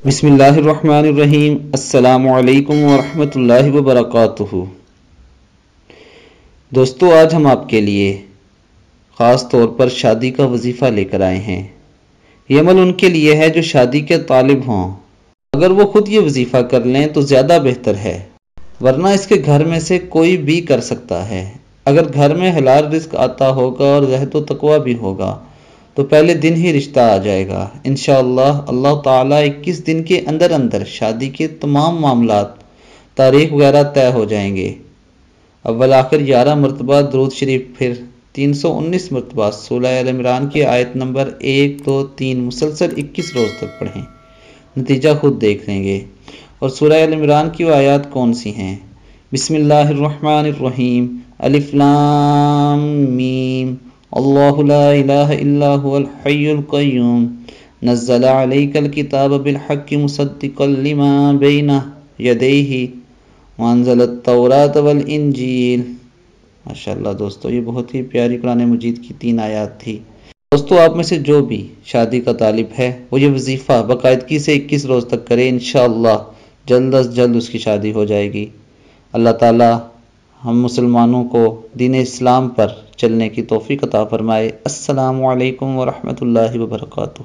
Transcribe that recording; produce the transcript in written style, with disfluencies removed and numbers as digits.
بسم اللہ الرحمن الرحیم۔ السلام علیکم ورحمۃ اللہ وبرکاتہ۔ دوستو، آج ہم آپ کے لیے خاص طور پر شادی کا وظیفہ لے کر آئے ہیں۔ یہ عمل ان کے لیے ہے جو شادی کے طالب ہوں۔ اگر وہ خود یہ وظیفہ کر لیں تو زیادہ بہتر ہے، ورنہ اس کے گھر میں سے کوئی بھی کر سکتا ہے۔ اگر گھر میں حلال رزق آتا ہوگا اور زہد و تقوی بھی ہوگا تو پہلے دن ہی رشتہ آ جائے گا۔ انشاءاللہ اللہ تعالیٰ 21 دن کے اندر اندر شادی کے تمام معاملات، تاریخ وغیرہ طے ہو جائیں گے۔ اول آخر 11 مرتبہ درود شریف، پھر 319 مرتبہ سورہ ال عمران کی آیت نمبر 1، 2، 3 مسلسل 21 روز تک پڑھیں، نتیجہ خود دیکھ لیں گے۔ اور سورہ ال عمران کی وہ آیات کون سی ہیں؟ بسم اللہ الرحمن الرحیم، الف لام میم، اللہ لا الہ الا هو الحی القیوم، نزل علیک الکتاب بالحق مصدقا لما بین یدیہ وانزل التوراۃ والانجیل۔ ماشاءاللہ دوستو، یہ بہت ہی پیاری قرآن مجید کی 3 آیات تھی۔ دوستو، آپ میں سے جو بھی شادی کا طالب ہے وہ یہ وظیفہ باقاعدگی سے 21 روز تک کرے، انشاءاللہ جلد از جلد اس کی شادی ہو جائے گی۔ اللہ تعالی ہم مسلمانوں کو دین اسلام پر چلنے کی توفیق عطا فرمائے۔ السلام علیکم ورحمۃ اللہ وبرکاتہ۔